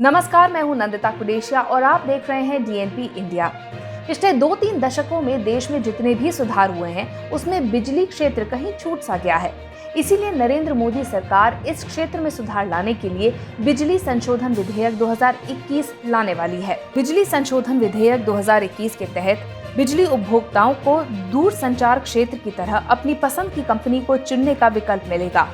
नमस्कार, मैं हूं नंदिता कुडेशिया और आप देख रहे हैं डीएनपी इंडिया। पिछले 2-3 दशकों में देश में जितने भी सुधार हुए हैं उसमें बिजली क्षेत्र कहीं छूट सा गया है। इसीलिए नरेंद्र मोदी सरकार इस क्षेत्र में सुधार लाने के लिए बिजली संशोधन विधेयक 2021 लाने वाली है। बिजली संशोधन विधेयक 2021 के तहत बिजली उपभोक्ताओं को दूरसंचार क्षेत्र की तरह अपनी पसंद की कंपनी को चुनने का विकल्प मिलेगा।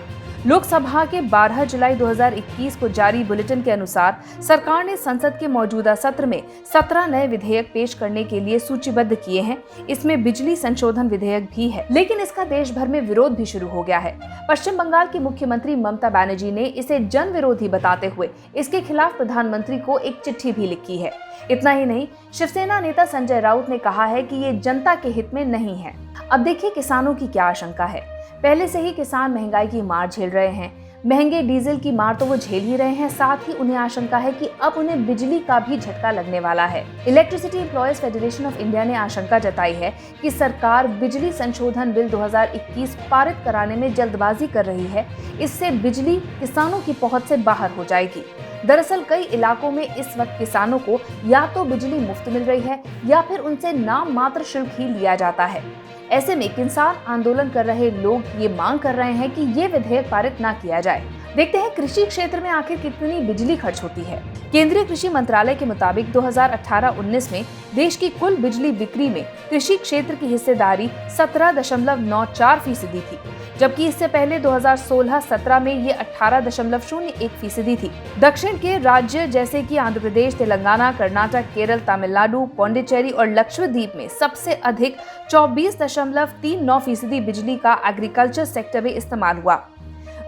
लोकसभा के 12 जुलाई 2021 को जारी बुलेटिन के अनुसार सरकार ने संसद के मौजूदा सत्र में 17 नए विधेयक पेश करने के लिए सूचीबद्ध किए हैं। इसमें बिजली संशोधन विधेयक भी है, लेकिन इसका देश भर में विरोध भी शुरू हो गया है। पश्चिम बंगाल की मुख्यमंत्री ममता बनर्जी ने इसे जन विरोधी बताते हुए इसके खिलाफ प्रधानमंत्री को एक चिट्ठी भी लिखी है। इतना ही नहीं, शिवसेना नेता संजय राउत ने कहा है कि ये जनता के हित में नहीं है। अब देखिए किसानों की क्या आशंका है। पहले से ही किसान महंगाई की मार झेल रहे हैं। महंगे डीजल की मार तो वो झेल ही रहे हैं, साथ ही उन्हें आशंका है कि अब उन्हें बिजली का भी झटका लगने वाला है। Electricity employees federation of India ने आशंका जताई है कि सरकार बिजली संशोधन बिल 2021 पारित कराने में जल्दबाजी कर रही है। इससे बिजली किसानों की पहुंच से बाहर हो जाएगी। दरअसल कई इलाकों में इस वक्त किसानों को या तो बिजली मुफ्त मिल रही है या फिर उनसे नाम मात्र शुल्क ही लिया जाता है। ऐसे में किसान आंदोलन कर रहे लोग ये मांग कर रहे हैं कि ये विधेयक पारित ना किया जाए। देखते हैं कृषि क्षेत्र में आखिर कितनी बिजली खर्च होती है। केंद्रीय कृषि मंत्रालय के मुताबिक 2018-19 में देश की कुल बिजली बिक्री में कृषि क्षेत्र की हिस्सेदारी 17.94% थी, जबकि इससे पहले 2016-17 में ये 18.01% थी। दक्षिण के राज्य जैसे कि आंध्र प्रदेश, तेलंगाना, कर्नाटक, केरल, तमिलनाडु, पौंडीचेरी और लक्षद्वीप में सबसे अधिक 24.39% बिजली का एग्रीकल्चर सेक्टर में इस्तेमाल हुआ।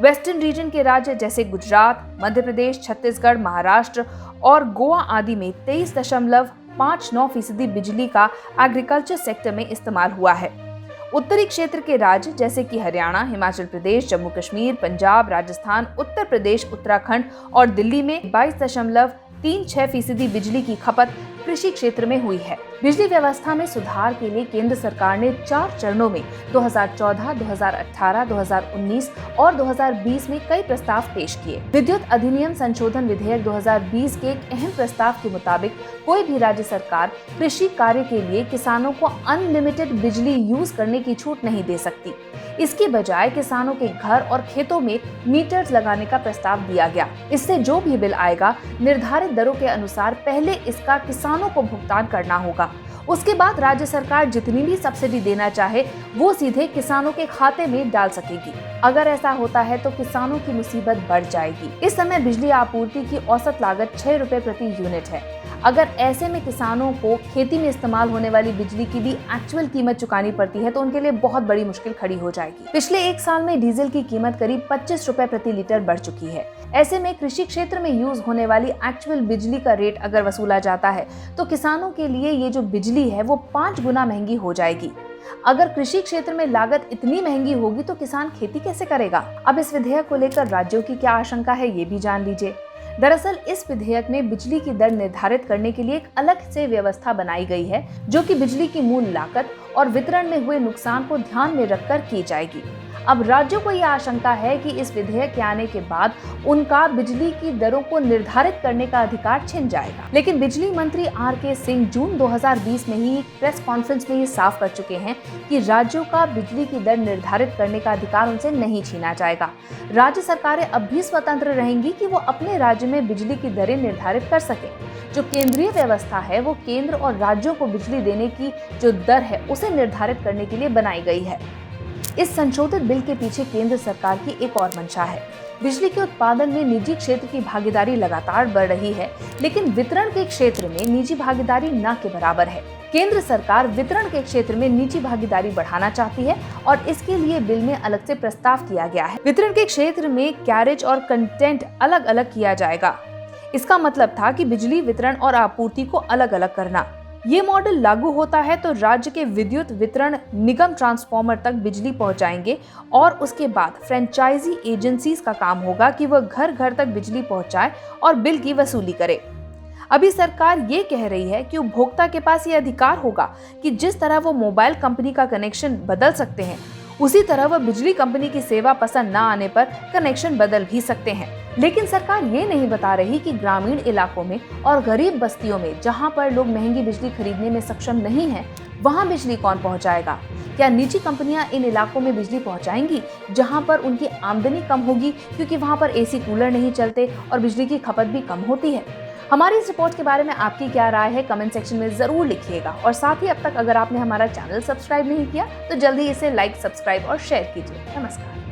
वेस्टर्न रीजन के राज्य जैसे गुजरात, मध्य प्रदेश, छत्तीसगढ़, महाराष्ट्र और गोवा आदि में 23.59% बिजली का एग्रीकल्चर सेक्टर में इस्तेमाल हुआ है। उत्तरी क्षेत्र के राज्य जैसे कि हरियाणा, हिमाचल प्रदेश, जम्मू कश्मीर, पंजाब, राजस्थान, उत्तर प्रदेश, उत्तराखंड और दिल्ली में 22.36% बिजली की खपत कृषि क्षेत्र में हुई है। बिजली व्यवस्था में सुधार के लिए केंद्र सरकार ने 4 चरणों में 2014, 2018, 2019 और 2020 में कई प्रस्ताव पेश किए। विद्युत अधिनियम संशोधन विधेयक 2020 के एक अहम प्रस्ताव के मुताबिक कोई भी राज्य सरकार कृषि कार्य के लिए किसानों को अनलिमिटेड बिजली यूज करने की छूट नहीं दे सकती। इसके बजाय किसानों के घर और खेतों में मीटर्स लगाने का प्रस्ताव दिया गया। इससे जो भी बिल आएगा निर्धारित दरों के अनुसार पहले इसका किसानों को भुगतान करना होगा। उसके बाद राज्य सरकार जितनी भी सब्सिडी देना चाहे वो सीधे किसानों के खाते में डाल सकेगी। अगर ऐसा होता है तो किसानों की मुसीबत बढ़ जाएगी। इस समय बिजली आपूर्ति की औसत लागत 6 रुपए प्रति यूनिट है। अगर ऐसे में किसानों को खेती में इस्तेमाल होने वाली बिजली की भी एक्चुअल कीमत चुकानी पड़ती है तो उनके लिए बहुत बड़ी मुश्किल खड़ी हो जाएगी। पिछले 1 साल में डीजल की कीमत करीब 25 रुपए प्रति लीटर बढ़ चुकी है। ऐसे में कृषि क्षेत्र में यूज होने वाली एक्चुअल बिजली का रेट अगर वसूला जाता है तो किसानों के लिए ये जो बिजली है वो 5 गुना महंगी हो जाएगी। अगर कृषि क्षेत्र में लागत इतनी महंगी होगी तो किसान खेती कैसे करेगा? अब इस विधेयक को लेकर राज्यों की क्या आशंका है ये भी जान लीजिए। दरअसल इस विधेयक में बिजली की दर निर्धारित करने के लिए एक अलग से व्यवस्था बनाई गई है जो कि बिजली की मूल लागत और वितरण में हुए नुकसान को ध्यान में रखकर की जाएगी। अब राज्यों को यह आशंका है कि इस विधेयक के आने के बाद उनका बिजली की दरों को निर्धारित करने का अधिकार छिन जाएगा। लेकिन बिजली मंत्री आर.के. सिंह जून 2020 में ही प्रेस कॉन्फ्रेंस में ये साफ कर चुके हैं कि राज्यों का बिजली की दर निर्धारित करने का अधिकार उनसे नहीं छीना जाएगा। राज्य सरकारें अब भी स्वतंत्र रहेंगी कि वो अपने राज्य में बिजली की दरें निर्धारित कर सके। जो केंद्रीय व्यवस्था है वो केंद्र और राज्यों को बिजली देने की जो दर है उसे निर्धारित करने के लिए बनाई गई है। इस संशोधित बिल के पीछे केंद्र सरकार की एक और मंशा है। बिजली के उत्पादन में निजी क्षेत्र की भागीदारी लगातार बढ़ रही है, लेकिन वितरण के क्षेत्र में निजी भागीदारी न के बराबर है। केंद्र सरकार वितरण के क्षेत्र में निजी भागीदारी बढ़ाना चाहती है और इसके लिए बिल में अलग से प्रस्ताव किया गया है। वितरण के क्षेत्र में कैरेज और कंटेंट अलग अलग किया जाएगा। इसका मतलब था कि बिजली वितरण और आपूर्ति को अलग अलग करना। ये मॉडल लागू होता है तो राज्य के विद्युत वितरण निगम ट्रांसफार्मर तक बिजली पहुंचाएंगे और उसके बाद फ्रेंचाइजी एजेंसीज का काम होगा कि वह घर घर तक बिजली पहुंचाए और बिल की वसूली करे। अभी सरकार ये कह रही है कि उपभोक्ता के पास ये अधिकार होगा कि जिस तरह वो मोबाइल कंपनी का कनेक्शन बदल सकते हैं उसी तरह वह बिजली कंपनी की सेवा पसंद न आने पर कनेक्शन बदल भी सकते हैं। लेकिन सरकार ये नहीं बता रही कि ग्रामीण इलाकों में और गरीब बस्तियों में जहां पर लोग महंगी बिजली खरीदने में सक्षम नहीं हैं, वहां बिजली कौन पहुंचाएगा? क्या निजी कंपनियां इन इलाकों में बिजली पहुंचाएंगी जहां पर उनकी आमदनी कम होगी, क्योंकि वहां पर एसी कूलर नहीं चलते और बिजली की खपत भी कम होती है? हमारी इस रिपोर्ट के बारे में आपकी क्या राय है, कमेंट सेक्शन में जरूर लिखिएगा। और साथ ही अब तक अगर आपने हमारा चैनल सब्सक्राइब नहीं किया तो जल्दी इसे लाइक, सब्सक्राइब और शेयर कीजिए। नमस्कार।